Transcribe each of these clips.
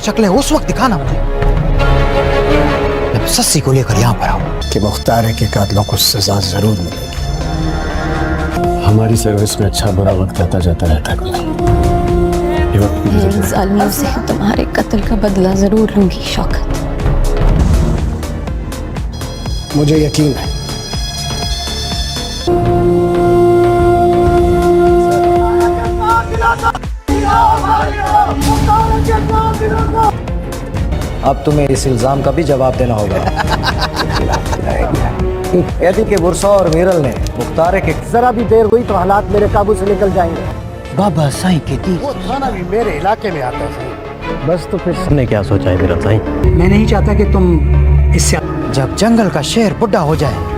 शक्ल है उस वक्त दिखाना मुझे, जब सस्सी को लेकर यहाँ पर आओ कि मुख्तार के कातलों को सजा जरूर मिलेगी। हमारी सर्विस में अच्छा बुरा वक्त आता जाता रहता है। ये वक्त की इन जालिमों से तुम्हारे कत्ल का बदला जरूर लूंगी शौकत। मुझे यकीन है अब तुम्हें इस इल्जाम का भी जवाब देना होगा। कहती कि बुरसा और मीरल ने मुख्तार के जरा भी देर हुई तो हालात मेरे काबू से निकल जाएंगे। बाबा साईं के तीर वो थाना भी मेरे इलाके में आता है। बस तो फिर तुमने क्या सोचा है मीरल साईं? मैं नहीं चाहता कि तुम इससे जब जंगल का शेर बुढ़ा हो जाए।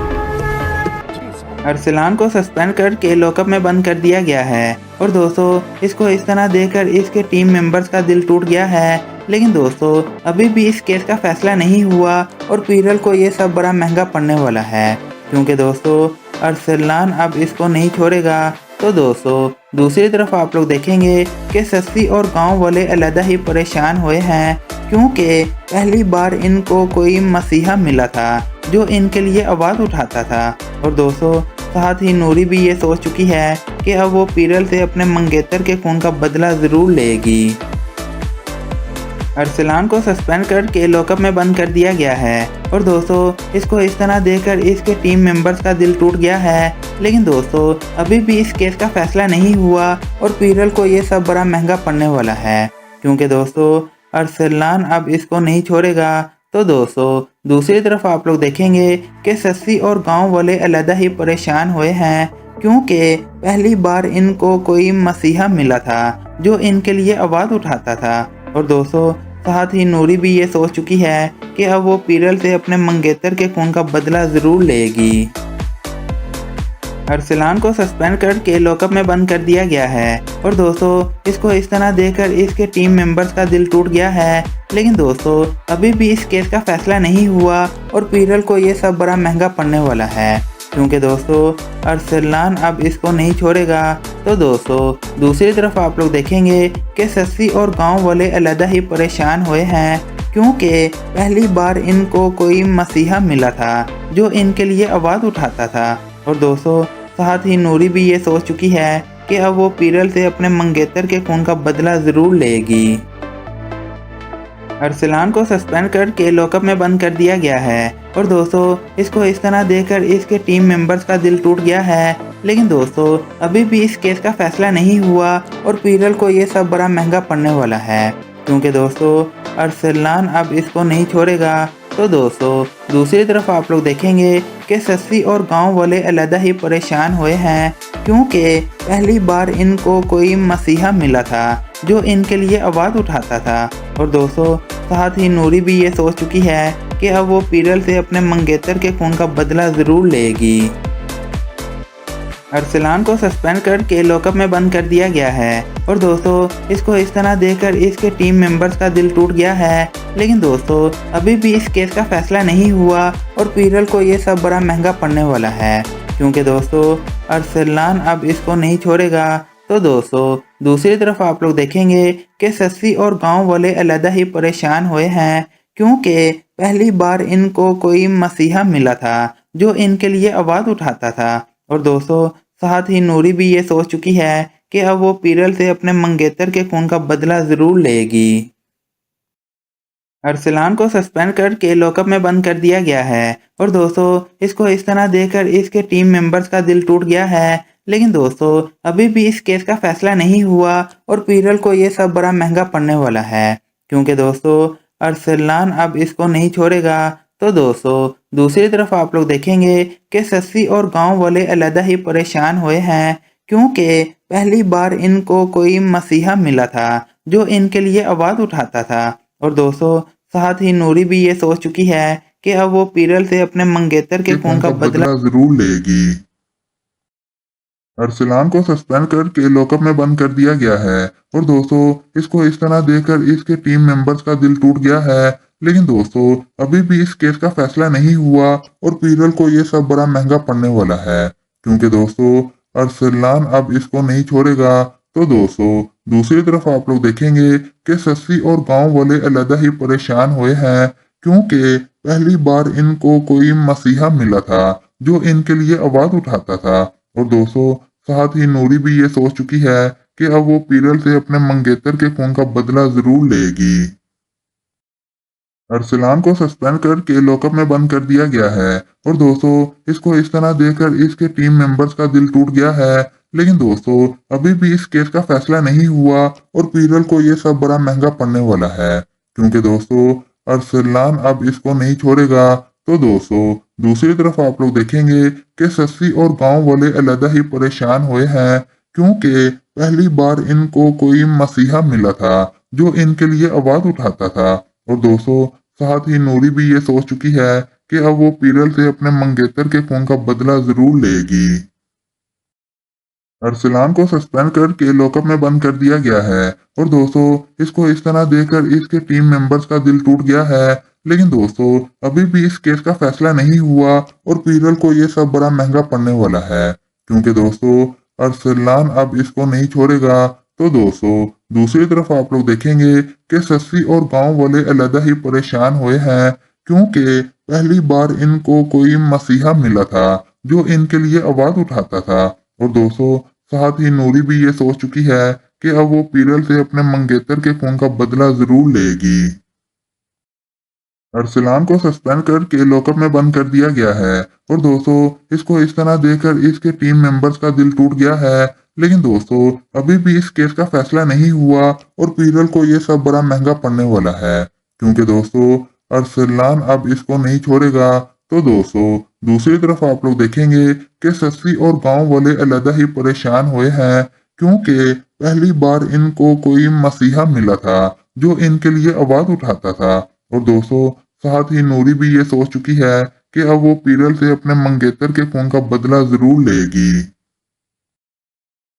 अरसलान को सस्पेंड करके लॉकअप में बंद कर दिया गया है और दोस्तों इसको इस तरह देखकर इसके टीम मेंबर्स का दिल टूट गया है। लेकिन दोस्तों अभी भी इस केस का फैसला नहीं हुआ और पीरल को ये सब बड़ा महंगा पड़ने वाला है, क्योंकि दोस्तों अरसलान अब इसको नहीं छोड़ेगा। तो दोस्तों दूसरी तरफ आप लोग देखेंगे कि सस्सी और गांव वाले अलग ही परेशान हुए हैं, क्योंकि पहली बार इनको कोई मसीहा मिला था जो इनके लिए आवाज़ उठाता था। और दोस्तों साथ ही नूरी भी ये सोच चुकी है कि अब वो पीरल से अपने मंगेतर के खून का बदला ज़रूर लेगी। अरसलान को सस्पेंड करके लॉकअप में बंद कर दिया गया है और दोस्तों इसको इस तरह देखकर इसके टीम मेंबर्स का दिल टूट गया है। लेकिन दोस्तों अभी भी इस केस का फैसला नहीं हुआ और पीरल को ये सब बड़ा महंगा पड़ने वाला है, क्योंकि दोस्तों अरसलान अब इसको नहीं छोड़ेगा। तो दोस्तों दूसरी तरफ आप लोग देखेंगे कि सस्सी और गांव वाले अलग ही परेशान हुए हैं, क्योंकि पहली बार इनको कोई मसीहा मिला था जो इनके लिए आवाज़ उठाता था। और दोस्तों साथ ही नूरी भी ये सोच चुकी है कि अब वो पीरल से अपने मंगेतर के खून का बदला ज़रूर लेगी। अरसलान को सस्पेंड करके लॉकअप में बंद कर दिया गया है और दोस्तों इसको इस तरह देखकर इसके टीम मेंबर्स का दिल टूट गया है। लेकिन दोस्तों अभी भी इस केस का फैसला नहीं हुआ और पीरल को ये सब बड़ा महंगा पड़ने वाला है, क्योंकि दोस्तों अरसलान अब इसको नहीं छोड़ेगा। तो दोस्तों दूसरी तरफ आप लोग देखेंगे कि सस्सी और गांव वाले अलग ही परेशान हुए हैं, क्योंकि पहली बार इनको कोई मसीहा मिला था जो इनके लिए आवाज़ उठाता था। और दोस्तों साथ ही नूरी भी ये सोच चुकी है कि अब वो पीरल से अपने मंगेतर के खून का बदला ज़रूर लेगी। अरसलान को सस्पेंड करके लॉकअप में बंद कर दिया गया है और दोस्तों इसको इस तरह देखकर इसके टीम मेंबर्स का दिल टूट गया है। लेकिन दोस्तों अभी भी इस केस का फैसला नहीं हुआ और पीरल को ये सब बड़ा महंगा पड़ने वाला है, क्योंकि दोस्तों अरसलान अब इसको नहीं छोड़ेगा। तो दोस्तों दूसरी तरफ आप लोग देखेंगे कि सस्सी और गांव वाले अलग ही परेशान हुए हैं, क्योंकि पहली बार इनको कोई मसीहा मिला था जो इनके लिए आवाज़ उठाता था। और दोस्तों साथ ही नूरी भी ये सोच चुकी है कि अब वो पीरल से अपने मंगेतर के खून का बदला ज़रूर लेगी। अरसलान को सस्पेंड करके लॉकअप में बंद कर दिया गया है और दोस्तों इसको इस तरह देखकर इसके टीम मेंबर्स का दिल टूट गया है। लेकिन दोस्तों अभी भी इस केस का फैसला नहीं हुआ और पीरल को ये सब बड़ा महंगा पड़ने वाला है, क्योंकि दोस्तों अरसलान अब इसको नहीं छोड़ेगा। तो दोस्तों दूसरी तरफ आप लोग देखेंगे कि सस्सी और गांव वाले अलग ही परेशान हुए हैं, क्योंकि पहली बार इनको कोई मसीहा मिला था जो इनके लिए आवाज़ उठाता था। और दोस्तों साथ ही नूरी भी ये सोच चुकी है कि अब वो पीरल से अपने मंगेतर के खून का बदला ज़रूर लेगी। अरसलान को सस्पेंड करके लॉकअप में बंद कर दिया गया है और दोस्तों इसको इस तरह देखकर इसके टीम मेंबर्स का दिल टूट गया है। लेकिन दोस्तों अभी भी इस केस का फैसला नहीं हुआ और पीरल को ये सब बड़ा महंगा पड़ने वाला है, क्योंकि दोस्तों अरसलान अब इसको नहीं छोड़ेगा। तो दोस्तों दूसरी तरफ आप लोग देखेंगे कि सस्सी और गांव वाले अलग ही परेशान हुए हैं, क्योंकि पहली बार इनको कोई मसीहा मिला था जो इनके लिए आवाज़ उठाता था। और दोस्तों साथ ही नूरी भी ये सोच चुकी है कि अब वो पीरल से अपने मंगेतर के खून का बदला जरूर लेगी। अरसलान को सस्पेंड करके लॉकअप में बंद कर दिया गया है और दोस्तों इसको इस तरह देखकर इसके टीम मेंबर्स का दिल टूट गया है। लेकिन दोस्तों अभी भी इस केस का फैसला नहीं हुआ और पीरल को ये सब बड़ा महंगा पड़ने वाला है, क्योंकि दोस्तों अरसलान अब इसको नहीं छोड़ेगा। तो दोस्तों दूसरी तरफ आप लोग देखेंगे कि सस्सी और गांव वाले अलग ही परेशान हुए हैं, क्योंकि पहली बार इनको कोई मसीहा मिला था जो इनके लिए आवाज उठाता था। और दोस्तों साथ ही नूरी भी ये सोच चुकी है कि अब वो पीरल से अपने मंगेतर के खून का बदला जरूर लेगी। अरसलान को सस्पेंड करके लॉकअप में बंद कर दिया गया है और दोस्तों इसको इस तरह देखकर इसके टीम मेंबर्स का दिल टूट गया है। लेकिन दोस्तों अभी भी इस केस का फैसला नहीं हुआ और पीरल को ये सब बड़ा महंगा पड़ने वाला है, क्योंकि दोस्तों अरसलान अब इसको नहीं छोड़ेगा। तो दोस्तों दूसरी तरफ आप लोग देखेंगे कि सस्सी और गांव वाले अलग ही परेशान हुए हैं, क्योंकि पहली बार इनको कोई मसीहा मिला था जो इनके लिए आवाज उठाता था। और दोस्तों साथ ही नूरी भी ये सोच चुकी है कि अब वो पीरल से अपने मंगेतर के खून का बदला जरूर लेगी। अरसलान को सस्पेंड करके लॉकअप में बंद कर दिया गया है और दोस्तों इसको इस तरह देखकर इसके टीम मेंबर्स का दिल टूट गया है। लेकिन दोस्तों अभी भी इस केस का फैसला नहीं हुआ और पीरल को ये सब बड़ा महंगा पड़ने वाला है, क्योंकि दोस्तों अरसलान अब इसको नहीं छोड़ेगा। तो दोस्तों दूसरी तरफ आप लोग देखेंगे कि सस्सी और गांव वाले अलग ही परेशान हुए हैं, क्योंकि पहली बार इनको कोई मसीहा मिला था जो इनके लिए आवाज उठाता था। और दोस्तों साथ ही नूरी भी ये सोच चुकी है कि अब वो पीरल से अपने मंगेतर के खून का बदला जरूर लेगी। अरसलान को सस्पेंड करके लॉकअप में बंद कर दिया गया है और दोस्तों इसको इस तरह देखकर इसके टीम मेंबर्स का दिल टूट गया है। लेकिन दोस्तों अभी भी इस केस का फैसला नहीं हुआ और पीरल को ये सब बड़ा महंगा पड़ने वाला है, क्योंकि दोस्तों अरसलान अब इसको नहीं छोड़ेगा। तो दोस्तों दूसरी तरफ आप लोग देखेंगे कि सस्सी और गांव वाले अलग ही परेशान हुए हैं, क्योंकि पहली बार इनको कोई मसीहा मिला था जो इनके लिए आवाज उठाता था। और दोस्तों साथ ही नूरी भी ये सोच चुकी है कि अब वो पीरल से अपने मंगेतर के खून का बदला जरूर लेगी।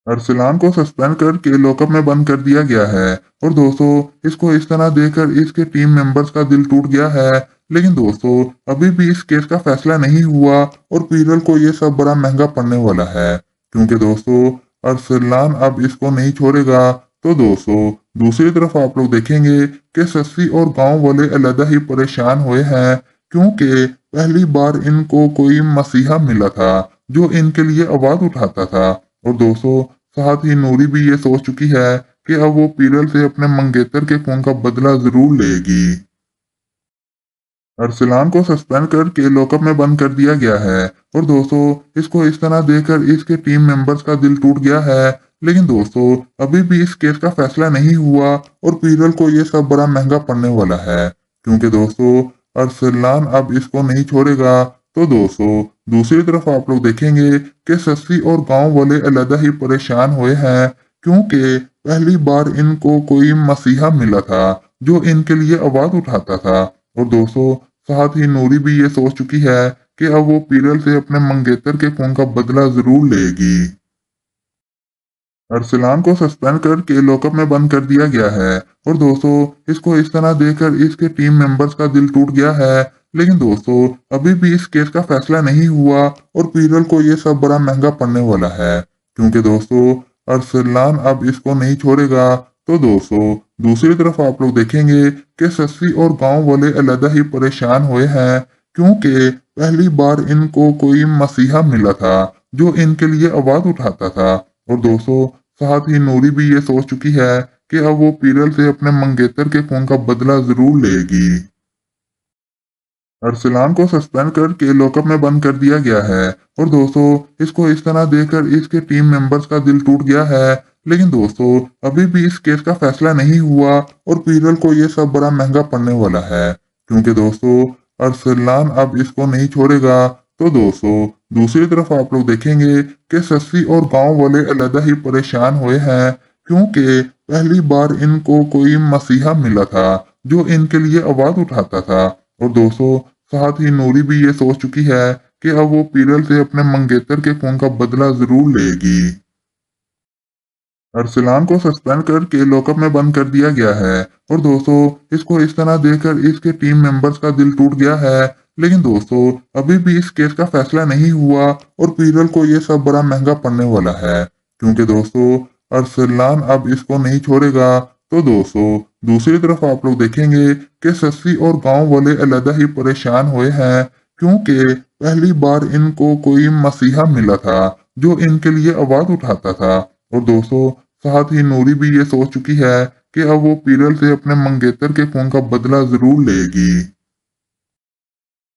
अरसलान को सस्पेंड करके लॉकअप में बंद कर दिया गया है और दोस्तों इसको इस तरह देखकर इसके टीम मेंबर्स का दिल टूट गया है। लेकिन दोस्तों अभी भी इस केस का फैसला नहीं हुआ और पीरल को ये सब बड़ा महंगा पड़ने वाला है, क्योंकि दोस्तों अरसलान अब इसको नहीं छोड़ेगा। तो दोस्तों दूसरी तरफ आप लोग देखेंगे कि सस्सी और गांव वाले अलग ही परेशान हुए हैं, क्योंकि पहली बार इनको कोई मसीहा मिला था जो इनके लिए आवाज उठाता था। और दोस्तों साथ ही नूरी भी ये सोच चुकी है कि अब वो पीरल से अपने मंगेतर के खून का बदला जरूर लेगी। अरसलान को सस्पेंड करके लॉकअप में बंद कर दिया गया है और दोस्तों इसको इस तरह देखकर इसके टीम मेंबर्स का दिल टूट गया है। लेकिन दोस्तों अभी भी इस केस का फैसला नहीं हुआ और पीरल को ये सब बड़ा महंगा पड़ने वाला है, क्योंकि दोस्तों अरसलान अब इसको नहीं छोड़ेगा। तो दोस्तों दूसरी तरफ आप लोग देखेंगे कि सस्सी और गांव वाले अलग ही परेशान हुए हैं, क्योंकि पहली बार इनको कोई मसीहा मिला था जो इनके लिए आवाज उठाता था। और दोस्तों साथ ही नूरी भी ये सोच चुकी है कि अब वो पीरल से अपने मंगेतर के खून का बदला जरूर लेगी। अरसलान को सस्पेंड करके लॉकअप में बंद कर दिया गया है और दोस्तों इसको इस तरह देखकर इसके टीम मेंबर्स का दिल टूट गया है। लेकिन दोस्तों अभी भी इस केस का फैसला नहीं हुआ और पीरल को ये सब बड़ा महंगा पड़ने वाला है, क्योंकि दोस्तों अरसलान अब इसको नहीं छोड़ेगा। तो दोस्तों दूसरी तरफ आप लोग देखेंगे कि सस्सी और गांव वाले अलग ही परेशान हुए हैं, क्योंकि पहली बार इनको कोई मसीहा मिला था जो इनके लिए आवाज उठाता था। और दोस्तों साथ ही नूरी भी ये सोच चुकी है कि अब वो पीरल से अपने मंगेतर के खून का बदला जरूर लेगी। अरसलान को सस्पेंड करके लॉकअप में बंद कर दिया गया है और दोस्तों इसको इस तरह देखकर इसके टीम मेंबर्स का दिल टूट गया है। लेकिन दोस्तों अभी भी इस केस का फैसला नहीं हुआ और पीरल को ये सब बड़ा महंगा पड़ने वाला है, क्योंकि दोस्तों अरसलान अब इसको नहीं छोड़ेगा। तो दोस्तों दूसरी तरफ आप लोग देखेंगे कि सस्सी और गांव वाले अलग ही परेशान हुए हैं, क्योंकि पहली बार इनको कोई मसीहा मिला था जो इनके लिए आवाज उठाता था। और दोस्तों साथ ही नूरी भी ये सोच चुकी है कि अब वो पीरल से अपने मंगेतर के खून का बदला जरूर लेगी। अरसलान को सस्पेंड करके लॉकअप में बंद कर दिया गया है और दोस्तों इसको इस तरह देखकर इसके टीम मेंबर्स का दिल टूट गया है। लेकिन दोस्तों अभी भी इस केस का फैसला नहीं हुआ और पीरल को ये सब बड़ा महंगा पड़ने वाला है, क्योंकि दोस्तों अरसलान अब इसको नहीं छोड़ेगा। तो दोस्तों दूसरी तरफ आप लोग देखेंगे कि सस्सी और गांव वाले अलग ही परेशान हुए हैं, क्योंकि पहली बार इनको कोई मसीहा मिला था जो इनके लिए आवाज उठाता था। और दोस्तों साथ ही नूरी भी ये सोच चुकी है कि अब वो पीरल से अपने मंगेतर के खून का बदला जरूर लेगी।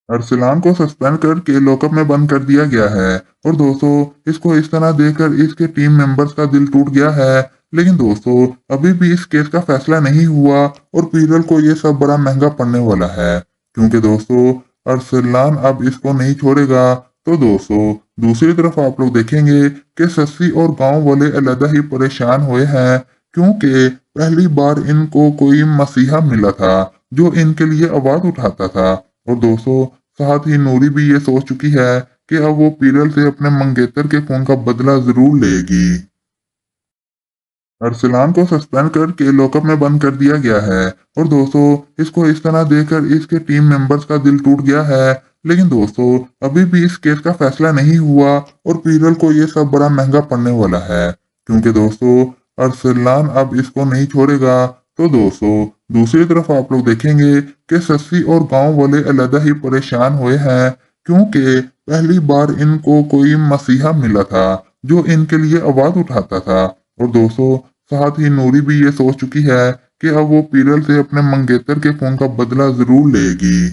अरसलान को सस्पेंड करके लॉकअप में बंद कर दिया गया है और दोस्तों इसको इस तरह देखकर इसके टीम मेंबर्स का दिल टूट गया है। लेकिन दोस्तों अभी भी इस केस का फैसला नहीं हुआ और पीरल को ये सब बड़ा महंगा पड़ने वाला है, क्योंकि दोस्तों अरसलान अब इसको नहीं छोड़ेगा। तो दोस्तों दूसरी तरफ आप लोग देखेंगे कि सस्सी और गांव वाले अलग ही परेशान हुए हैं, क्योंकि पहली बार इनको कोई मसीहा मिला था जो इनके लिए आवाज उठाता था। और दोस्तों साथ ही नूरी भी ये सोच चुकी है कि अब वो पीरल से अपने मंगेतर के खून का बदला जरूर लेगी। अरसलान को सस्पेंड करके लॉकअप में बंद कर दिया गया है और दोस्तों इसको इस तरह देखकर इसके टीम मेंबर्स का दिल टूट गया है। लेकिन दोस्तों अभी भी इस केस का फैसला नहीं हुआ और पीरल को ये सब बड़ा महंगा पड़ने वाला है, क्योंकि दोस्तों अरसलान अब इसको नहीं छोड़ेगा। तो दोस्तों दूसरी तरफ आप लोग देखेंगे कि सस्सी और गांव वाले अलग ही परेशान हुए हैं, क्योंकि पहली बार इनको कोई मसीहा मिला था जो इनके लिए आवाज उठाता था। और दोस्तों साथ ही नूरी भी ये सोच चुकी है कि अब वो पीरल से अपने मंगेतर के खून का बदला जरूर लेगी।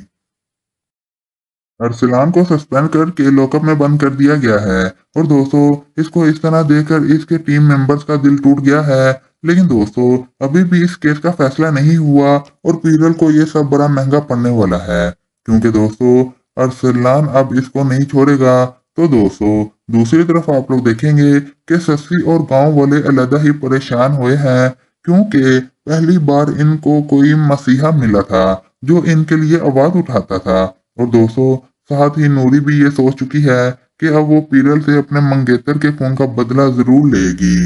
अरसलान को सस्पेंड करके लॉकअप में बंद कर दिया गया है और दोस्तों इसको इस तरह देखकर इसके टीम मेंबर्स का दिल टूट गया है। लेकिन दोस्तों अभी भी इस केस का फैसला नहीं हुआ और पीरल को ये सब बड़ा महंगा पड़ने वाला है, क्योंकि दोस्तों अरसलान अब इसको नहीं छोड़ेगा। तो दोस्तों दूसरी तरफ आप लोग देखेंगे कि सस्सी और गांव वाले अलग ही परेशान हुए हैं, क्योंकि पहली बार इनको कोई मसीहा मिला था जो इनके लिए आवाज उठाता था। और दोस्तों साथ ही नूरी भी ये सोच चुकी है कि अब वो पीरल से अपने मंगेतर के खून का बदला जरूर लेगी।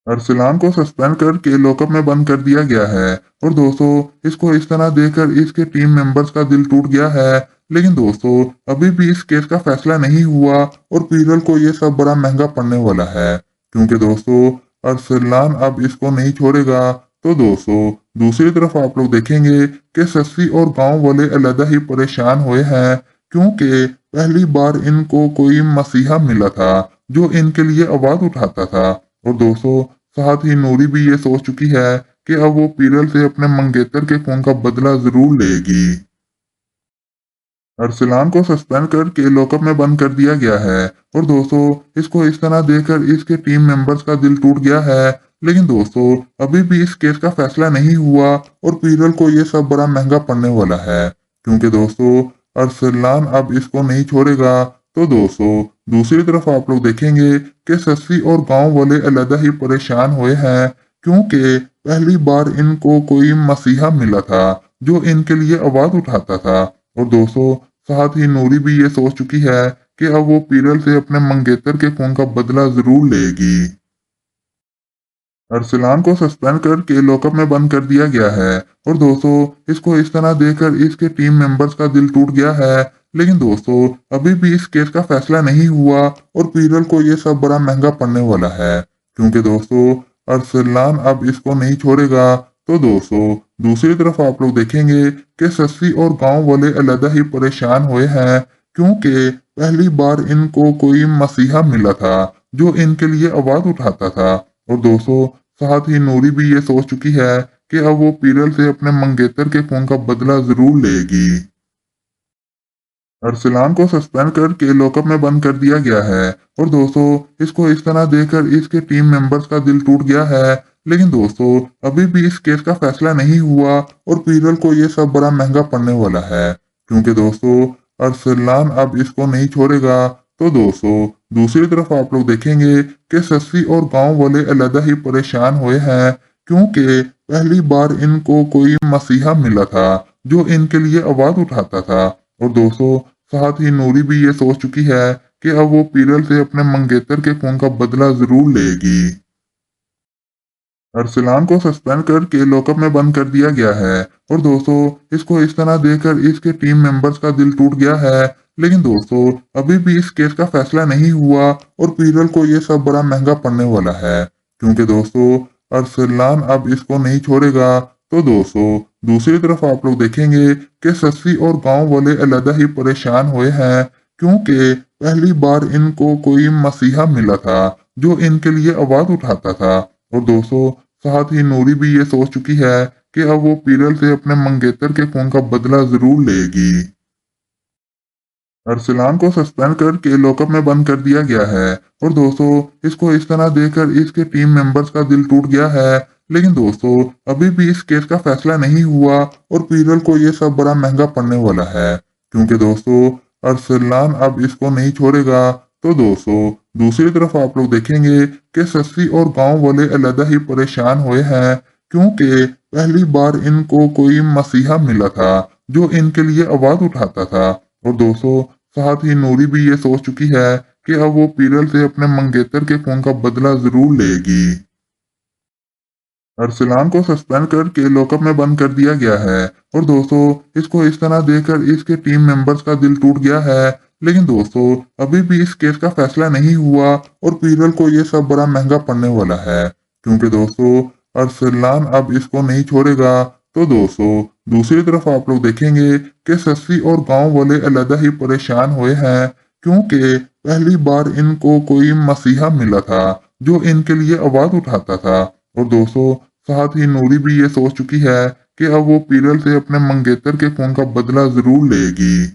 अरसलान को सस्पेंड करके लॉकअप में बंद कर दिया गया है और दोस्तों इसको इस तरह देखकर इसके टीम मेंबर्स का दिल टूट गया है। लेकिन दोस्तों अभी भी इस केस का फैसला नहीं हुआ और पीरल को ये सब बड़ा महंगा पड़ने वाला है, क्योंकि दोस्तों अरसलान अब इसको नहीं छोड़ेगा। तो दोस्तों दूसरी तरफ आप लोग देखेंगे कि सस्सी और गांव वाले अलग ही परेशान हुए हैं, क्योंकि पहली बार इनको कोई मसीहा मिला था जो इनके लिए आवाज उठाता था। और दोस्तों साथ ही नूरी भी ये सोच चुकी है कि अब वो पीरल से अपने मंगेतर के खून का बदला जरूर लेगी। अरसलान को सस्पेंड करके लॉकअप में बंद कर दिया गया है और दोस्तों इसको इस तरह देखकर इसके टीम मेंबर्स का दिल टूट गया है। लेकिन दोस्तों अभी भी इस केस का फैसला नहीं हुआ और पीरल को ये सब बड़ा महंगा पड़ने वाला है, क्योंकि दोस्तों अरसलान अब इसको नहीं छोड़ेगा। तो दोस्तों दूसरी तरफ आप लोग देखेंगे कि सस्सी और गांव वाले अलग ही परेशान हुए हैं, क्योंकि पहली बार इनको कोई मसीहा मिला था जो इनके लिए आवाज उठाता था। और दोस्तों साथ ही नूरी भी ये सोच चुकी है कि अब वो पीरल से अपने मंगेतर के खून का बदला जरूर लेगी। अरसलान को सस्पेंड करके लॉकअप में बंद कर दिया गया है और दोस्तों इसको इस तरह देखकर इसके टीम मेंबर्स का दिल टूट गया है। लेकिन दोस्तों अभी भी इस केस का फैसला नहीं हुआ और पीरल को ये सब बड़ा महंगा पड़ने वाला है, क्योंकि दोस्तों अरसलान अब इसको नहीं छोड़ेगा। तो दोस्तों दूसरी तरफ आप लोग देखेंगे कि सस्सी और गांव वाले अलग ही परेशान हुए हैं, क्योंकि पहली बार इनको कोई मसीहा मिला था जो इनके लिए आवाज उठाता था। और दोस्तों साथ ही नूरी भी ये सोच चुकी है कि अब वो पीरल से अपने मंगेतर के खून का बदला जरूर लेगी। अरसलान को सस्पेंड करके लॉकअप में बंद कर दिया गया है और दोस्तों इसको इस तरह देखकर इसके टीम मेंबर्स का दिल टूट गया है। लेकिन दोस्तों अभी भी इस केस का फैसला नहीं हुआ और पीरल को ये सब बड़ा महंगा पड़ने वाला है, क्योंकि दोस्तों अरसलान अब इसको नहीं छोड़ेगा। तो दोस्तों दूसरी तरफ आप लोग देखेंगे कि सस्सी और गांव वाले अलग ही परेशान हुए हैं, क्योंकि पहली बार इनको कोई मसीहा मिला था जो इनके लिए आवाज उठाता था। और दोस्तों साथ ही नूरी भी ये सोच चुकी है कि अब वो पीरल से अपने मंगेतर के खून का बदला जरूर लेगी। अरसलान को सस्पेंड करके लॉकअप में बंद कर दिया गया है और दोस्तों इसको इस तरह देखकर इसके टीम मेंबर्स का दिल टूट गया है। लेकिन दोस्तों अभी भी इस केस का फैसला नहीं हुआ और पीरल को ये सब बड़ा महंगा पड़ने वाला है, क्योंकि दोस्तों अरसलान अब इसको नहीं छोड़ेगा। तो दोस्तों दूसरी तरफ आप लोग देखेंगे कि सस्सी और गांव वाले अलग ही परेशान हुए हैं, क्योंकि पहली बार इनको कोई मसीहा मिला था जो इनके लिए आवाज उठाता था। और दोस्तों साथ ही नूरी भी ये सोच चुकी है कि अब वो पीरल से अपने मंगेतर के खून का बदला जरूर लेगी। अरसलान को सस्पेंड करके लॉकअप में बंद कर दिया गया है और दोस्तों इसको इस तरह देखकर इसके टीम मेंबर्स का दिल टूट गया है। लेकिन दोस्तों अभी भी इस केस का फैसला नहीं हुआ और पीरल को ये सब बड़ा महंगा पड़ने वाला है, क्योंकि दोस्तों अरसलान अब इसको नहीं छोड़ेगा। तो दोस्तों दूसरी तरफ आप लोग देखेंगे कि सस्सी और गांव वाले अलग ही परेशान हुए हैं, क्योंकि पहली बार इनको कोई मसीहा मिला था जो इनके लिए आवाज उठाता था। और दोस्तों साथ ही नूरी भी ये सोच चुकी है कि अब वो पीरल से अपने मंगेतर के खून का बदला जरूर लेगी। अरसलान को सस्पेंड करके लॉकअप में बंद कर दिया गया है और दोस्तों इसको इस तरह देखकर इसके टीम मेंबर्स का दिल टूट गया है। लेकिन दोस्तों अभी भी इस केस का फैसला नहीं हुआ और पीरल को ये सब बड़ा महंगा पड़ने वाला है, क्योंकि दोस्तों अरसलान अब इसको नहीं छोड़ेगा। तो दोस्तों दूसरी तरफ आप लोग देखेंगे कि सस्सी और गांव वाले अलग ही परेशान हुए हैं, क्योंकि पहली बार इनको कोई मसीहा मिला था जो इनके लिए आवाज उठाता था। और दोस्तों साथ ही नूरी भी ये सोच चुकी है कि अब वो पीरल से अपने मंगेतर के खून का बदला जरूर लेगी।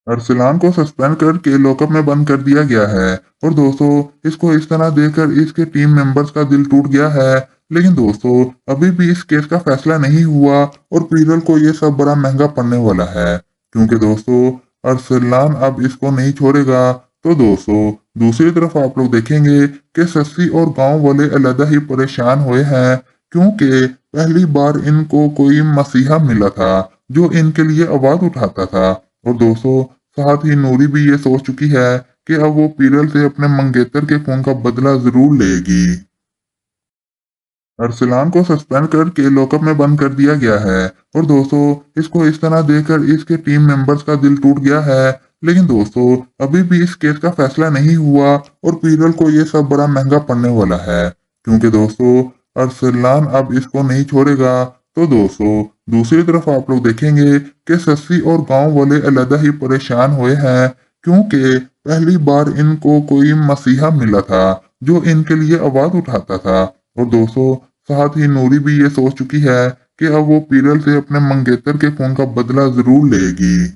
अरसलान को सस्पेंड करके लॉकअप में बंद कर दिया गया है और दोस्तों इसको इस तरह देखकर इसके टीम मेंबर्स का दिल टूट गया है। लेकिन दोस्तों अभी भी इस केस का फैसला नहीं हुआ और पीरल को ये सब बड़ा महंगा पड़ने वाला है, क्योंकि दोस्तों अरसलान अब इसको नहीं छोड़ेगा। तो दोस्तों दूसरी तरफ आप लोग देखेंगे कि सस्सी और गांव वाले अलग ही परेशान हुए हैं, क्योंकि पहली बार इनको कोई मसीहा मिला था जो इनके लिए आवाज उठाता था। और दोस्तों साथ ही नूरी भी ये सोच चुकी है कि अब वो पीरल से अपने मंगेतर के खून का बदला जरूर लेगी। अरसलान को सस्पेंड करके लॉकअप में बंद कर दिया गया है और दोस्तों इसको इस तरह देखकर इसके टीम मेंबर्स का दिल टूट गया है। लेकिन दोस्तों अभी भी इस केस का फैसला नहीं हुआ और पीरल को ये सब बड़ा महंगा पड़ने वाला है, क्योंकि दोस्तों अरसलान अब इसको नहीं छोड़ेगा। तो दोस्तों दूसरी तरफ आप लोग देखेंगे कि सस्सी और गांव वाले अलग ही परेशान हुए हैं, क्योंकि पहली बार इनको कोई मसीहा मिला था जो इनके लिए आवाज उठाता था। और दोस्तों साथ ही नूरी भी ये सोच चुकी है कि अब वो पीरल से अपने मंगेतर के खून का बदला जरूर लेगी।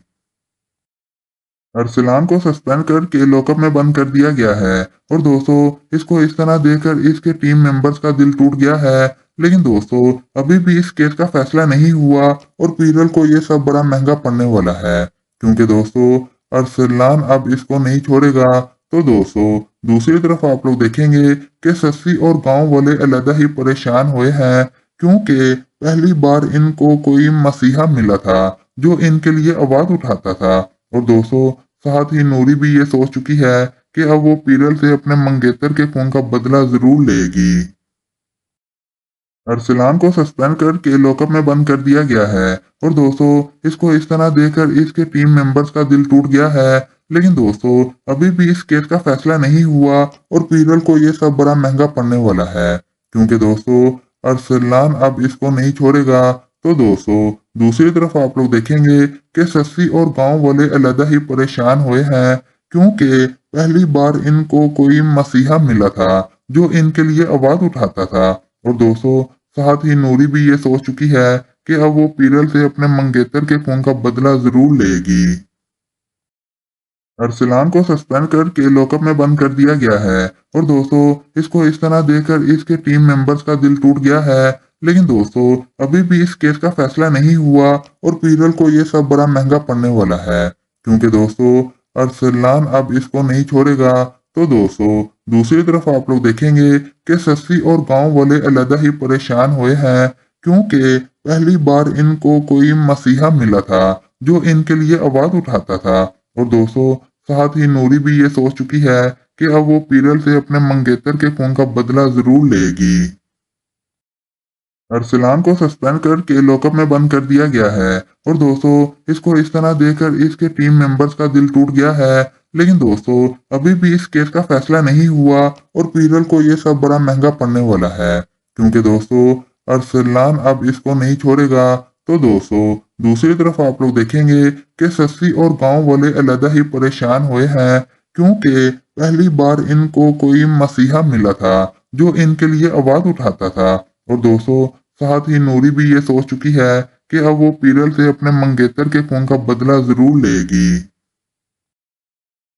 अरसलान को सस्पेंड करके लॉकअप में बंद कर दिया गया है और दोस्तों इसको इस तरह देखकर इसके टीम मेंबर्स का दिल टूट गया है। लेकिन दोस्तों अभी भी इस केस का फैसला नहीं हुआ और पीरल को ये सब बड़ा महंगा पड़ने वाला है, क्योंकि दोस्तों अरसलान अब इसको नहीं छोड़ेगा। तो दोस्तों दूसरी तरफ आप लोग देखेंगे कि सस्सी और गांव वाले अलग ही परेशान हुए हैं, क्योंकि पहली बार इनको कोई मसीहा मिला था जो इनके लिए आवाज उठाता था। और दोस्तों साथ ही नूरी भी ये सोच चुकी है कि अब वो पीरल से अपने मंगेतर के खून का बदला जरूर लेगी। अरसलान को सस्पेंड करके लॉकअप में बंद कर दिया गया है और दोस्तों इसको इस तरह देखकर इसके टीम मेंबर्स का दिल टूट गया है। लेकिन दोस्तों अभी भी इस केस का फैसला नहीं हुआ और पीरल को ये सब बड़ा महंगा पड़ने वाला है, क्योंकि दोस्तों अरसलान अब इसको नहीं छोड़ेगा। तो दोस्तों दूसरी तरफ आप लोग देखेंगे कि सस्सी और गांव वाले अलग ही परेशान हुए हैं, क्योंकि पहली बार इनको कोई मसीहा मिला था जो इनके लिए आवाज उठाता था। और दोस्तों साथ ही नूरी भी ये सोच चुकी है कि अब वो पीरल से अपने मंगेतर के खून का बदला जरूर लेगी। अरसलान को सस्पेंड करके लॉकअप में बंद कर दिया गया है और दोस्तों इसको इस तरह देखकर इसके टीम मेंबर्स का दिल टूट गया है। लेकिन दोस्तों अभी भी इस केस का फैसला नहीं हुआ और पीरल को ये सब बड़ा महंगा पड़ने वाला है, क्योंकि दोस्तों अरसलान अब इसको नहीं छोड़ेगा। तो दोस्तों दूसरी तरफ आप लोग देखेंगे कि सस्सी और गांव वाले अलग ही परेशान हुए हैं, क्योंकि पहली बार इनको कोई मसीहा मिला था जो इनके लिए आवाज उठाता था। और दोस्तों साथ ही नूरी भी ये सोच चुकी है कि अब वो पीरल से अपने मंगेतर के खून का बदला जरूर लेगी। अरसलान को सस्पेंड करके लॉकअप में बंद कर दिया गया है और दोस्तों इसको इस तरह देखकर इसके टीम मेंबर्स का दिल टूट गया है। लेकिन दोस्तों अभी भी इस केस का फैसला नहीं हुआ और पीरल को ये सब बड़ा महंगा पड़ने वाला है, क्योंकि दोस्तों अरसलान अब इसको नहीं छोड़ेगा। तो दोस्तों दूसरी तरफ आप लोग देखेंगे कि सस्सी और गांव वाले अलग ही परेशान हुए हैं, क्योंकि पहली बार इनको कोई मसीहा मिला था जो इनके लिए आवाज उठाता था। और दोस्तों साथ ही नूरी भी ये सोच चुकी है कि अब वो पीरल से अपने मंगेतर के खून का बदला जरूर लेगी।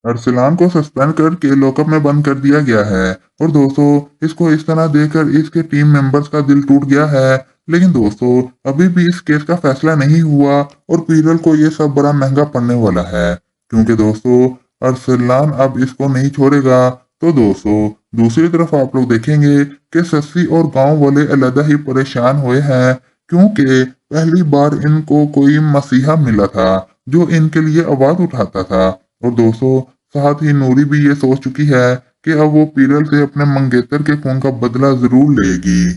अरसलान को सस्पेंड करके लॉकअप में बंद कर दिया गया है और दोस्तों इसको इस तरह देखकर इसके टीम मेंबर्स का दिल टूट गया है। लेकिन दोस्तों अभी भी इस केस का फैसला नहीं हुआ और पीरल को ये सब बड़ा महंगा पड़ने वाला है, क्योंकि दोस्तों अरसलान अब इसको नहीं छोड़ेगा। तो दोस्तों दूसरी तरफ आप लोग देखेंगे कि सस्सी और गांव वाले अलग ही परेशान हुए हैं, क्योंकि पहली बार इनको कोई मसीहा मिला था जो इनके लिए आवाज उठाता था। और दोस्तों साथ ही नूरी भी ये सोच चुकी है कि अब वो पीरल से अपने मंगेतर के खून का बदला जरूर लेगी।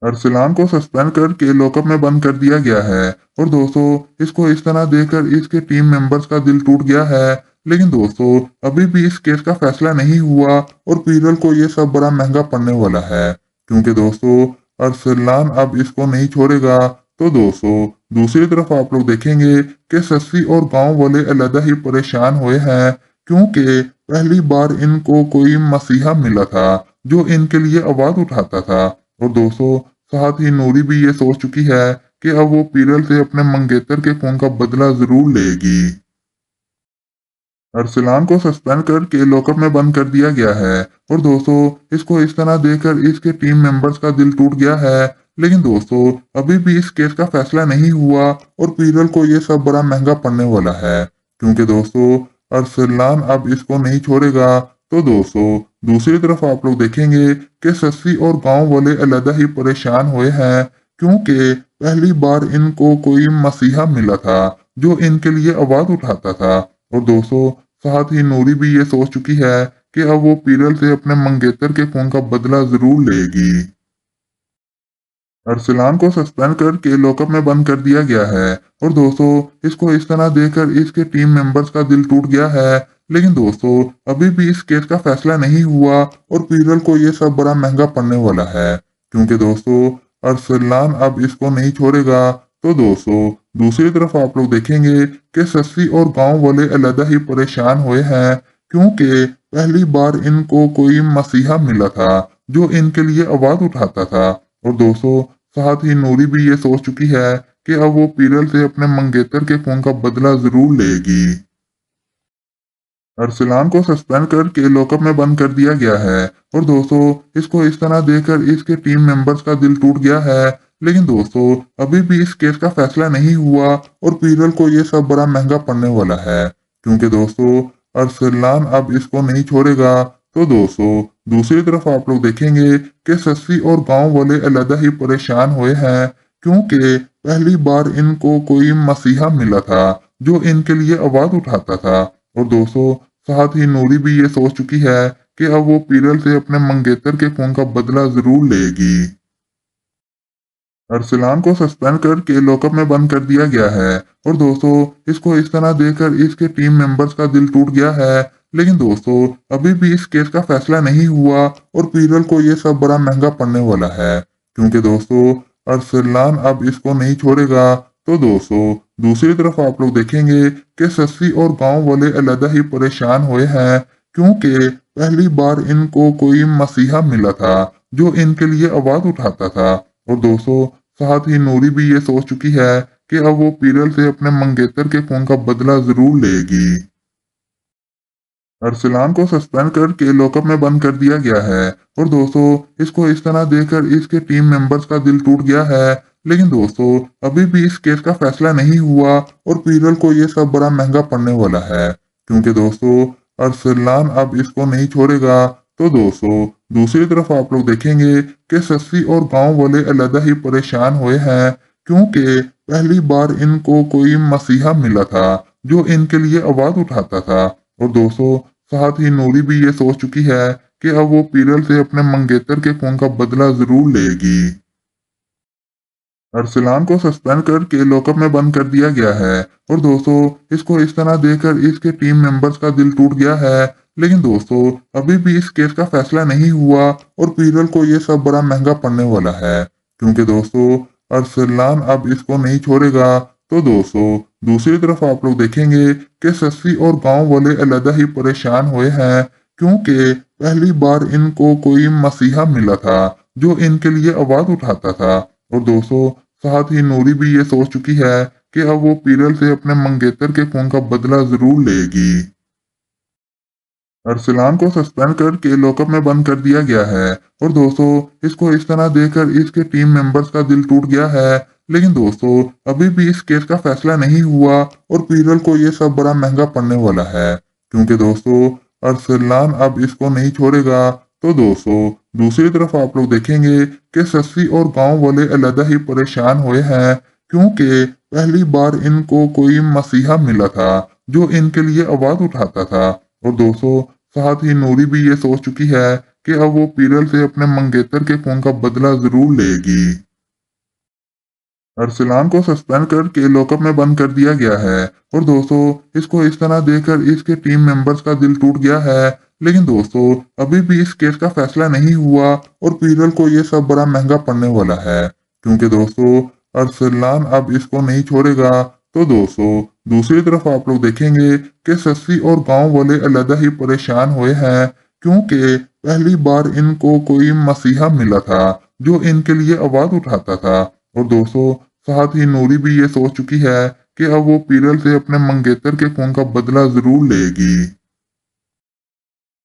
अरसलान को सस्पेंड करके लॉकअप में बंद कर दिया गया है और दोस्तों इसको इस तरह देखकर इसके टीम मेंबर्स का दिल टूट गया है। लेकिन दोस्तों अभी भी इस केस का फैसला नहीं हुआ और पीरल को ये सब बड़ा महंगा पड़ने वाला है, क्योंकि दोस्तों अरसलान अब इसको नहीं छोड़ेगा। तो दोस्तों दूसरी तरफ आप लोग देखेंगे कि सस्सी और गांव वाले अलग ही परेशान हुए हैं, क्योंकि पहली बार इनको कोई मसीहा मिला था जो इनके लिए आवाज उठाता था। और दोस्तों साथ ही नूरी भी ये सोच चुकी है कि अब वो पीरल से अपने मंगेतर के खून का बदला जरूर लेगी। अरसलान को सस्पेंड करके लॉकअप में बंद कर दिया गया है और दोस्तों इसको इस तरह देखकर इसके टीम मेंबर्स का दिल टूट गया है। लेकिन दोस्तों अभी भी इस केस का फैसला नहीं हुआ और पीरल को ये सब बड़ा महंगा पड़ने वाला है, क्योंकि दोस्तों अरसलान अब इसको नहीं छोड़ेगा। तो दोस्तों दूसरी तरफ आप लोग देखेंगे कि सस्सी और गांव वाले अलग ही परेशान हुए हैं, क्योंकि पहली बार इनको कोई मसीहा मिला था जो इनके लिए आवाज उठाता था। और दोस्तों साथ ही नूरी भी ये सोच चुकी है कि अब वो पीरल से अपने मंगेतर के खून का बदला जरूर लेगी। अरसलान को सस्पेंड करके लॉकअप में बंद कर दिया गया है और दोस्तों इसको इस तरह देखकर इसके टीम मेंबर्स का दिल टूट गया है। लेकिन दोस्तों अभी भी इस केस का फैसला नहीं हुआ और पीरल को ये सब बड़ा महंगा पड़ने वाला है, क्योंकि दोस्तों अरसलान अब इसको नहीं छोड़ेगा। तो दोस्तों दूसरी तरफ आप लोग देखेंगे कि सस्सी और गांव वाले अलग ही परेशान हुए हैं, क्योंकि पहली बार इनको कोई मसीहा मिला था जो इनके लिए आवाज उठाता था। और दोस्तों साथ ही नूरी भी ये सोच चुकी है कि अब वो पीरल से अपने मंगेतर के खून का बदला जरूर लेगी। अरसलान को सस्पेंड करके लॉकअप में बंद कर दिया गया है और दोस्तों इसको इस तरह देखकर इसके टीम मेंबर्स का दिल टूट गया है। लेकिन दोस्तों अभी भी इस केस का फैसला नहीं हुआ और पीरल को ये सब बड़ा महंगा पड़ने वाला है, क्योंकि दोस्तों अरसलान अब इसको नहीं छोड़ेगा। तो दोस्तों दूसरी तरफ आप लोग देखेंगे कि सस्सी और गांव वाले अलग ही परेशान हुए हैं, क्योंकि पहली बार इनको कोई मसीहा मिला था जो इनके लिए आवाज उठाता था। और दोस्तों साथ ही नूरी भी ये सोच चुकी है कि अब वो पीरल से अपने मंगेतर के खून का बदला जरूर लेगी। अरसलान को सस्पेंड करके लॉकअप में बंद कर दिया गया है और दोस्तों इसको इस तरह देखकर इसके टीम मेंबर्स का दिल टूट गया है। लेकिन दोस्तों अभी भी इस केस का फैसला नहीं हुआ और पीरल को ये सब बड़ा महंगा पड़ने वाला है, क्योंकि दोस्तों अरसलान अब इसको नहीं छोड़ेगा। तो दोस्तों दूसरी तरफ आप लोग देखेंगे कि सस्सी और गांव वाले अलग ही परेशान हुए हैं, क्योंकि पहली बार इनको कोई मसीहा मिला था जो इनके लिए आवाज उठाता था। और दोस्तों साथ ही नूरी भी ये सोच चुकी है कि अब वो पीरल से अपने मंगेतर के खून का बदला जरूर लेगी। अरसलान को सस्पेंड करके लॉकअप में बंद कर दिया गया है और दोस्तों इसको इस तरह देखकर इसके टीम मेंबर्स का दिल टूट गया है। लेकिन दोस्तों अभी भी इस केस का फैसला नहीं हुआ और पीरल को ये सब बड़ा महंगा पड़ने वाला है, क्योंकि दोस्तों अरसलान अब इसको नहीं छोड़ेगा। तो दोस्तों दूसरी तरफ आप लोग देखेंगे कि सस्सी और गांव वाले अलग ही परेशान हुए हैं, क्योंकि पहली बार इनको कोई मसीहा मिला था जो इनके लिए आवाज उठाता था। और दोस्तों साथ ही नूरी भी ये सोच चुकी है कि अब वो पीरल से अपने मंगेतर के खून का बदला जरूर लेगी। अरसलान को सस्पेंड करके लॉकअप में बंद कर दिया गया है और दोस्तों इसको इस तरह देखकर इसके टीम मेंबर्स का दिल टूट गया है। लेकिन दोस्तों अभी भी इस केस का फैसला नहीं हुआ और पीरल को ये सब बड़ा महंगा पड़ने वाला है, क्योंकि दोस्तों अरसलान अब इसको नहीं छोड़ेगा। तो दोस्तों दूसरी तरफ आप लोग देखेंगे कि सस्सी और गांव वाले अलग ही परेशान हुए हैं, क्योंकि पहली बार इनको कोई मसीहा मिला था जो इनके लिए आवाज उठाता था। और दोस्तों साथ ही नूरी भी ये सोच चुकी है कि अब वो पीरल से अपने मंगेतर के खून का बदला जरूर लेगी। अरसलान को सस्पेंड करके लॉकअप में बंद कर दिया गया है और दोस्तों इसको इस तरह देखकर इसके टीम मेंबर्स का दिल टूट गया है। लेकिन दोस्तों अभी भी इस केस का फैसला नहीं हुआ और पीरल को ये सब बड़ा महंगा पड़ने वाला है, क्योंकि दोस्तों अरसलान अब इसको नहीं छोड़ेगा। तो दोस्तों दूसरी तरफ आप लोग देखेंगे कि सस्सी और गांव वाले अलग ही परेशान हुए हैं, क्योंकि पहली बार इनको कोई मसीहा मिला था जो इनके लिए आवाज उठाता था। और दोस्तों साथ ही नूरी भी ये सोच चुकी है कि अब वो पीरल से अपने मंगेतर के खून का बदला जरूर लेगी। अरसलान को सस्पेंड करके लॉकअप में बंद कर दिया गया है और दोस्तों इसको इस तरह देखकर इसके टीम मेंबर्स का दिल टूट गया है। लेकिन दोस्तों अभी भी इस केस का फैसला नहीं हुआ और पीरल को ये सब बड़ा महंगा पड़ने वाला है, क्योंकि दोस्तों अरसलान अब इसको नहीं छोड़ेगा। तो दोस्तों दूसरी तरफ आप लोग देखेंगे कि सस्सी और गांव वाले अलग ही परेशान हुए हैं, क्योंकि पहली बार इनको कोई मसीहा मिला था जो इनके लिए आवाज उठाता था। और दोस्तों साथ ही नूरी भी ये सोच चुकी है कि अब वो पीरल से अपने मंगेतर के खून का बदला जरूर लेगी।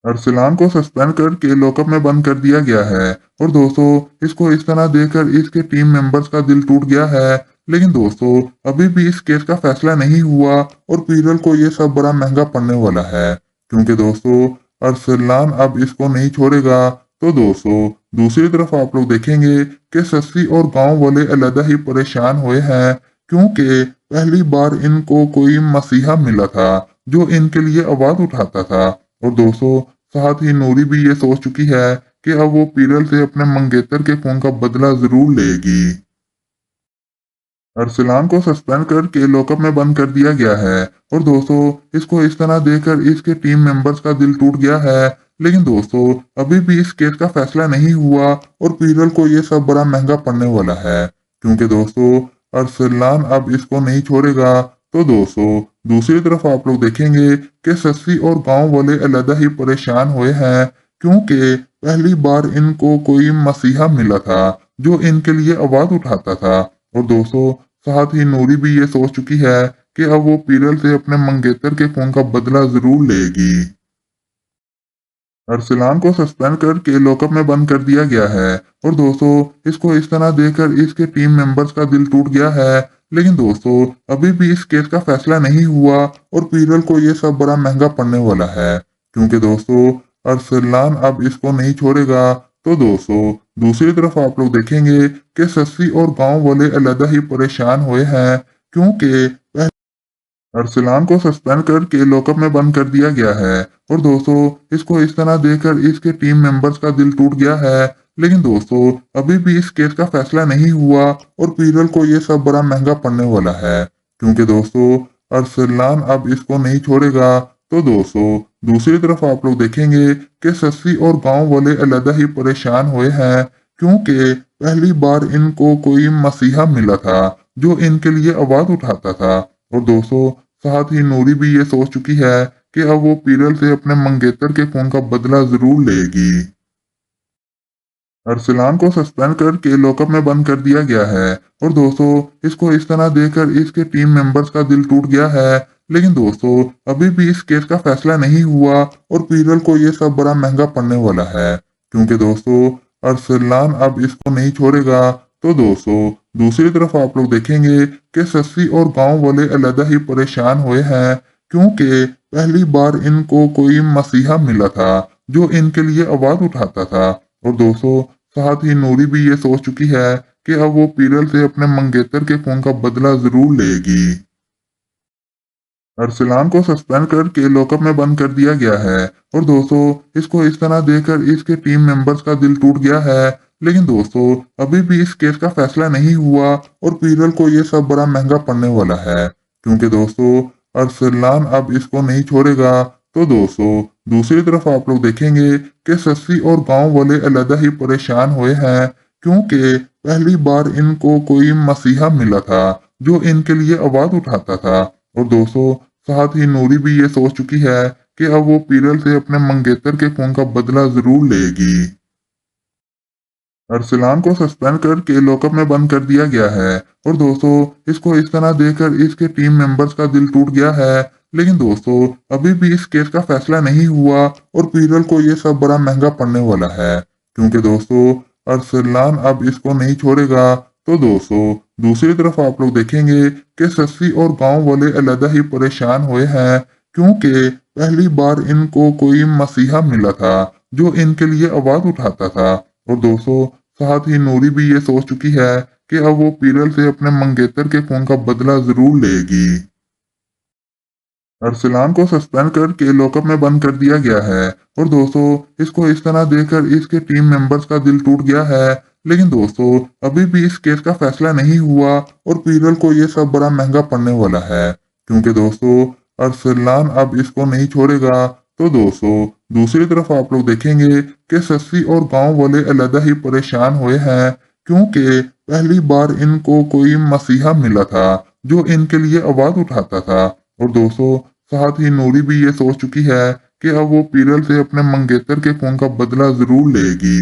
अरसलान को सस्पेंड करके लॉकअप में बंद कर दिया गया है और दोस्तों इसको इस तरह देखकर इसके टीम मेंबर्स का दिल टूट गया है। लेकिन दोस्तों अभी भी इस केस का फैसला नहीं हुआ और पीरल को ये सब बड़ा महंगा पड़ने वाला है, क्योंकि दोस्तों अरसलान अब इसको नहीं छोड़ेगा। तो दोस्तों दूसरी तरफ आप लोग देखेंगे कि सस्सी और गांव वाले अलग ही परेशान हुए हैं, क्योंकि पहली बार इनको कोई मसीहा मिला था जो इनके लिए आवाज उठाता था। और दोस्तों साथ ही नूरी भी ये सोच चुकी है कि अब वो पीरल से अपने मंगेतर के खून का बदला जरूर लेगी। अरसलान को सस्पेंड करके लॉकअप में बंद कर दिया गया है और दोस्तों इसको इस तरह देखकर इसके टीम मेंबर्स का दिल टूट गया है। लेकिन दोस्तों अभी भी इस केस का फैसला नहीं हुआ और पीरल को ये सब बड़ा महंगा पड़ने वाला है, क्योंकि दोस्तों अरसलान अब इसको नहीं छोड़ेगा। तो दोस्तों दूसरी तरफ आप लोग देखेंगे कि सस्सी और गांव वाले अलग ही परेशान हुए हैं, क्योंकि पहली बार इनको कोई मसीहा मिला था जो इनके लिए आवाज उठाता था। और दोस्तों साथ ही नूरी भी ये सोच चुकी है कि अब वो पीरल से अपने मंगेतर के खून का बदला जरूर लेगी। अरसलान को सस्पेंड करके लॉकअप में बंद कर दिया गया है और दोस्तों इसको इस तरह देखकर इसके टीम मेंबर्स का दिल टूट गया है। लेकिन दोस्तों अभी भी इस केस का फैसला नहीं हुआ और पीरल को ये सब बड़ा महंगा पड़ने वाला है, क्योंकि दोस्तों अरसलान अब इसको नहीं छोड़ेगा। तो दोस्तों दूसरी तरफ आप लोग देखेंगे कि सस्सी और गांव वाले अलग ही परेशान हुए हैं, क्योंकि अरसलान को सस्पेंड करके लॉकअप में बंद कर दिया गया है और दोस्तों इसको इस तरह देखकर इसके टीम मेंबर्स का दिल टूट गया है। लेकिन दोस्तों अभी भी इस केस का फैसला नहीं हुआ और पीरल को ये सब बड़ा महंगा पड़ने वाला है, क्योंकि दोस्तों अरसलान अब इसको नहीं छोड़ेगा। तो दोस्तों दूसरी तरफ आप लोग देखेंगे कि सस्सी और गांव वाले अलग ही परेशान हुए हैं, क्योंकि पहली बार इनको कोई मसीहा मिला था जो इनके लिए आवाज उठाता था। और दोस्तों साथ ही नूरी भी ये सोच चुकी है कि अब वो पीरल से अपने मंगेतर के खून का बदला जरूर लेगी। अरसलान को सस्पेंड करके लॉकअप में बंद कर दिया गया है और दोस्तों इसको इस तरह देखकर इसके टीम मेंबर्स का दिल टूट गया है। लेकिन दोस्तों अभी भी इस केस का फैसला नहीं हुआ और पीरल को ये सब बड़ा महंगा पड़ने वाला है, क्योंकि दोस्तों अरसलान अब इसको नहीं छोड़ेगा। तो दोस्तों दूसरी तरफ आप लोग देखेंगे कि सस्सी और गांव वाले अलग ही परेशान हुए हैं, क्योंकि पहली बार इनको कोई मसीहा मिला था जो इनके लिए आवाज उठाता था। और दोस्तों साथ ही नूरी भी ये सोच चुकी है कि अब वो पीरल से अपने मंगेतर के खून का बदला जरूर लेगी। अरसलान को सस्पेंड करके लॉकअप में बंद कर दिया गया है और दोस्तों इसको इस तरह देखकर इसके टीम मेंबर्स का दिल टूट गया है। लेकिन दोस्तों अभी भी इस केस का फैसला नहीं हुआ और पीरल को ये सब बड़ा महंगा पड़ने वाला है, क्योंकि दोस्तों अरसलान अब इसको नहीं छोड़ेगा। तो दोस्तों दूसरी तरफ आप लोग देखेंगे कि सस्सी और गांव वाले अलग ही परेशान हुए हैं, क्योंकि पहली बार इनको कोई मसीहा मिला था जो इनके लिए आवाज उठाता था। और दोस्तों साथ ही नूरी भी ये सोच चुकी है कि अब वो पीरल से अपने मंगेतर के खून का बदला जरूर लेगी। अरसलान को सस्पेंड करके लॉकअप में बंद कर दिया गया है और दोस्तों इसको इस तरह देखकर इसके टीम मेंबर्स का दिल टूट गया है। लेकिन दोस्तों अभी भी इस केस का फैसला नहीं हुआ और पीरल को ये सब बड़ा महंगा पड़ने वाला है, क्योंकि दोस्तों अरसलान अब इसको नहीं छोड़ेगा। तो दोस्तों दूसरी तरफ आप लोग देखेंगे कि सस्सी और गांव वाले अलग ही परेशान हुए हैं, क्योंकि पहली बार इनको कोई मसीहा मिला था जो इनके लिए आवाज उठाता था। और दोस्तों साथ ही नूरी भी ये सोच चुकी है कि अब वो पीरल से अपने मंगेतर के खून का बदला जरूर लेगी। अरसलान को सस्पेंड करके लॉकअप में बंद कर दिया गया है और दोस्तों इसको इस तरह देखकर इसके टीम मेंबर्स का दिल टूट गया है। लेकिन दोस्तों अभी भी इस केस का फैसला नहीं हुआ और पीरल को ये सब बड़ा महंगा पड़ने वाला है, क्योंकि दोस्तों अरसलान अब इसको नहीं छोड़ेगा। तो दोस्तों दूसरी तरफ आप लोग देखेंगे कि सस्सी और गांव वाले अलग ही परेशान हुए हैं, क्योंकि पहली बार इनको कोई मसीहा मिला था जो इनके लिए आवाज उठाता था। और दोस्तों साथ ही नूरी भी ये सोच चुकी है कि अब वो पीरल से अपने मंगेतर के खून का बदला जरूर लेगी।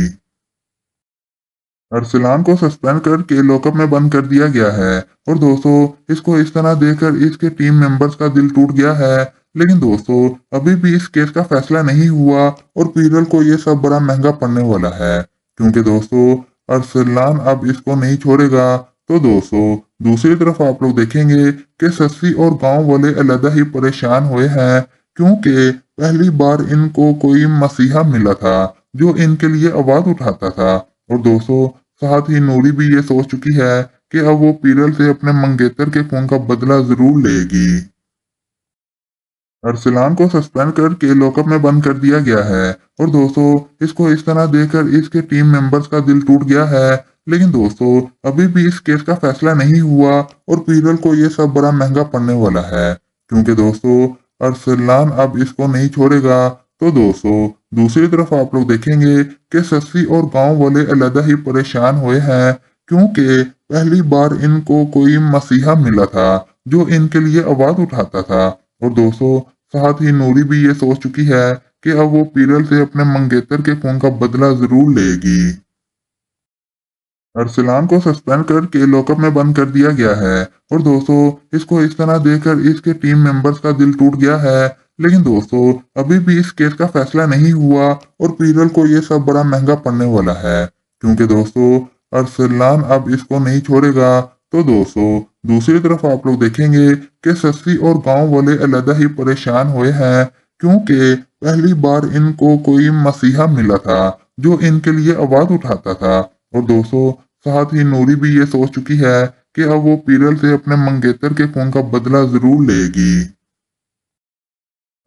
अरसलान को सस्पेंड करके लॉकअप में बंद कर दिया गया है और दोस्तों इसको इस तरह देखकर इसके टीम मेंबर्स का दिल टूट गया है। लेकिन दोस्तों अभी भी इस केस का फैसला नहीं हुआ और पीरल को ये सब बड़ा महंगा पड़ने वाला है, क्योंकि दोस्तों अरसलान अब इसको नहीं छोड़ेगा। तो दोस्तों दूसरी तरफ आप लोग देखेंगे कि सस्सी और गांव वाले अलग ही परेशान हुए हैं, क्योंकि पहली बार इनको कोई मसीहा मिला था जो इनके लिए आवाज उठाता था। और दोस्तों साथ ही नूरी भी ये सोच चुकी है कि अब वो पीरल से अपने मंगेतर के खून का बदला जरूर लेगी। अरसलान को सस्पेंड करके लॉकअप में बंद कर दिया गया है और दोस्तों इसको इस तरह देखकर इसके टीम मेंबर्स का दिल टूट गया है। लेकिन दोस्तों अभी भी इस केस का फैसला नहीं हुआ और पीरल को ये सब बड़ा महंगा पड़ने वाला है, क्योंकि दोस्तों अरसलान अब इसको नहीं छोड़ेगा। तो दोस्तों दूसरी तरफ आप लोग देखेंगे कि सस्सी और गांव वाले अलग ही परेशान हुए हैं, क्योंकि पहली बार इनको कोई मसीहा मिला था जो इनके लिए आवाज उठाता था। और दोस्तों साथ ही नूरी भी ये सोच चुकी है कि अब वो पीरल से अपने मंगेतर के खून का बदला जरूर लेगी। अरसलान को सस्पेंड करके लॉकअप में बंद कर दिया गया है और दोस्तों इसको इस तरह देखकर इसके टीम मेंबर्स का दिल टूट गया है। लेकिन दोस्तों अभी भी इस केस का फैसला नहीं हुआ और पीरल को ये सब बड़ा महंगा पड़ने वाला है, क्योंकि दोस्तों अरसलान अब इसको नहीं छोड़ेगा। तो दोस्तों दूसरी तरफ आप लोग देखेंगे कि सस्सी और गांव वाले अलग ही परेशान हुए हैं, क्योंकि पहली बार इनको कोई मसीहा मिला था जो इनके लिए आवाज उठाता था। और दोस्तों साथ ही नूरी भी ये सोच चुकी है कि अब वो पीरल से अपने मंगेतर के खून का बदला जरूर लेगी।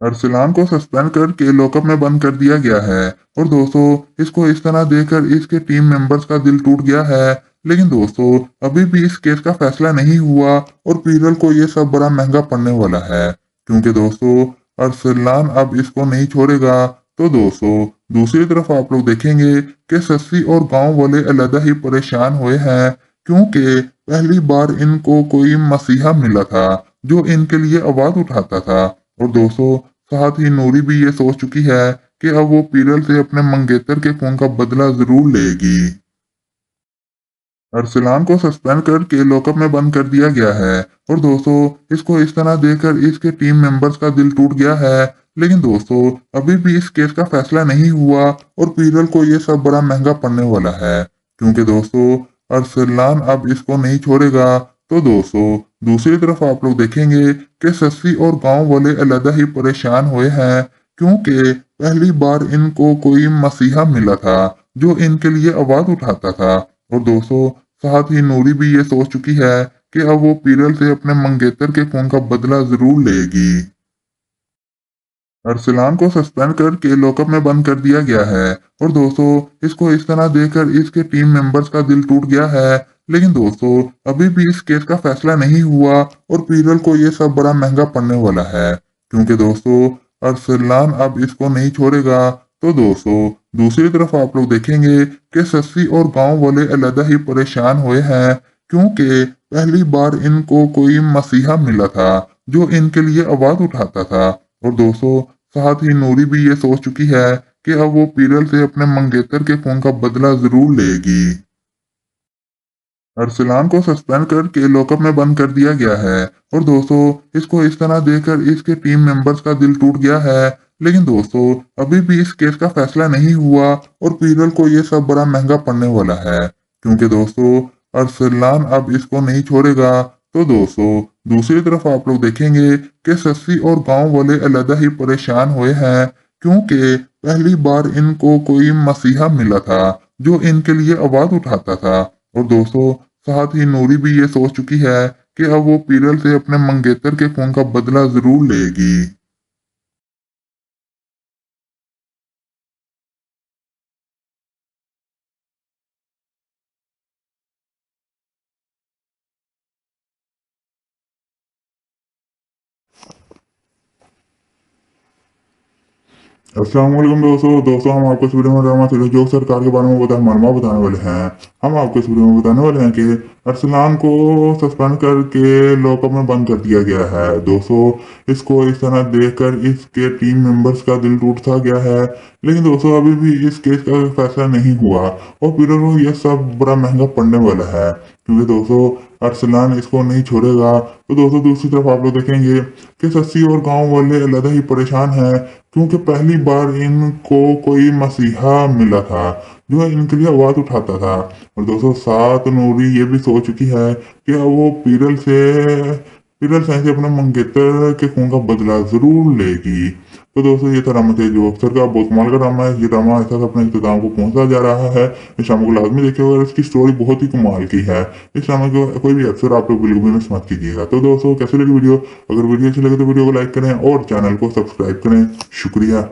अरसलान को सस्पेंड करके लॉकअप में बंद कर दिया गया है और दोस्तों इसको इस तरह देखकर इसके टीम मेंबर्स का दिल टूट गया है। लेकिन दोस्तों अभी भी इस केस का फैसला नहीं हुआ और पीरल को ये सब बड़ा महंगा पड़ने वाला है, क्योंकि दोस्तों अरसलान अब इसको नहीं छोड़ेगा। तो दोस्तों दूसरी तरफ आप लोग देखेंगे कि सस्सी और गांव वाले अलग ही परेशान हुए हैं, क्योंकि पहली बार इनको कोई मसीहा मिला था जो इनके लिए आवाज उठाता था। और दोस्तों साथ ही नूरी भी ये सोच चुकी है कि अब वो पीरल से अपने मंगेतर के खून का बदला जरूर लेगी। अरसलान को सस्पेंड करके लॉकअप में बंद कर दिया गया है और दोस्तों इसको इस तरह देखकर इसके टीम मेंबर्स का दिल टूट गया है। लेकिन दोस्तों अभी भी इस केस का फैसला नहीं हुआ और पीरल को ये सब बड़ा महंगा पड़ने वाला है, क्योंकि दोस्तों अरसलान अब इसको नहीं छोड़ेगा। तो दोस्तों दूसरी तरफ आप लोग देखेंगे कि सस्सी और गांव वाले अलग ही परेशान हुए हैं, क्योंकि पहली बार इनको कोई मसीहा मिला था जो इनके लिए आवाज उठाता था। और दोस्तों साथ ही नूरी भी ये सोच चुकी है कि अब वो पीरल से अपने मंगेतर के खून का बदला जरूर लेगी। अरसलान को सस्पेंड करके लॉकअप में बंद कर दिया गया है और दोस्तों इसको इस तरह देखकर इसके टीम मेंबर्स का दिल टूट गया है। लेकिन दोस्तों अभी भी इस केस का फैसला नहीं हुआ और पीरल को ये सब बड़ा महंगा पड़ने वाला है, क्योंकि दोस्तों अरसलान अब इसको नहीं छोड़ेगा। तो दोस्तों दूसरी तरफ आप लोग देखेंगे कि सस्सी और गांव वाले अलग ही परेशान हुए हैं, क्योंकि पहली बार इनको कोई मसीहा मिला था जो इनके लिए आवाज उठाता था। और दोस्तों साथ ही नूरी भी ये सोच चुकी है कि अब वो पीरल से अपने मंगेतर के खून का बदला जरूर लेगी। अरसलान को सस्पेंड करके लॉकअप में बंद कर दिया गया है और दोस्तों इसको इस तरह देखकर इसके टीम मेंबर्स का दिल टूट गया है। लेकिन दोस्तों अभी भी इस केस का फैसला नहीं हुआ और पीरल को ये सब बड़ा महंगा पड़ने वाला है, क्योंकि दोस्तों अरसलान अब इसको नहीं छोड़ेगा। तो दोस्तों दूसरी तरफ आप लोग देखेंगे कि सस्सी और गांव वाले अलग ही परेशान हुए हैं, क्योंकि पहली बार इनको कोई मसीहा मिला था जो इनके लिए आवाज उठाता था। और दोस्तों साथ ही नूरी भी ये सोच चुकी है कि अब वो पीरल से अपने मंगेतर के खून का बदला जरूर लेगी। अस्सलाम वालेकुम दोस्तों हम आपको इस वीडियो में ड्रामा सीरीज जोक सरकार के बारे में मालूमात बताने वाले हैं। हम आपको इस वीडियो में बताने वाले हैं कि अरसलान को सस्पेंड करके लॉकअप में बंद कर दिया गया है। दोस्तों इसको इस तरह देखकर इसके टीम मेंबर्स का दिल टूट सा गया है, लेकिन दोस्तों अभी भी इस केस का फैसला नहीं हुआ और पीरल को यह सब बड़ा महंगा पड़ने वाला है, क्योंकि दोस्तों अरसलान इसको नहीं छोड़ेगा। तो दोस्तों दूसरी तरफ आप लोग देखेंगे कि सस्सी और गांव वाले अलग ही परेशान हैं, क्योंकि पहली बार इनको कोई मसीहा मिला था जो इनके लिए आवाज उठाता था। और दोस्तों साथ नूरी ये भी सोच चुकी है कि अब वो पीरल से अपने मंगेतर के खून का बदला जरूर लेगी। तो दोस्तों ये था ड्रामा जो अक्सर का बहुत कमाल का ड्रामा है। ये ड्रामा ऐसा अपने इख्तिताम को पहुंचा जा रहा है। इस ड्रामा को लाजमी देखिएगा और इसकी स्टोरी बहुत ही कमाल की है। इस ड्रामा को कोई भी अक्सर आप लोग बिल्कुल भी मिस मत कीजिएगा। तो दोस्तों कैसे लगी वीडियो? अगर वीडियो अच्छी लगे तो वीडियो को लाइक करें और चैनल को सब्सक्राइब करें। शुक्रिया।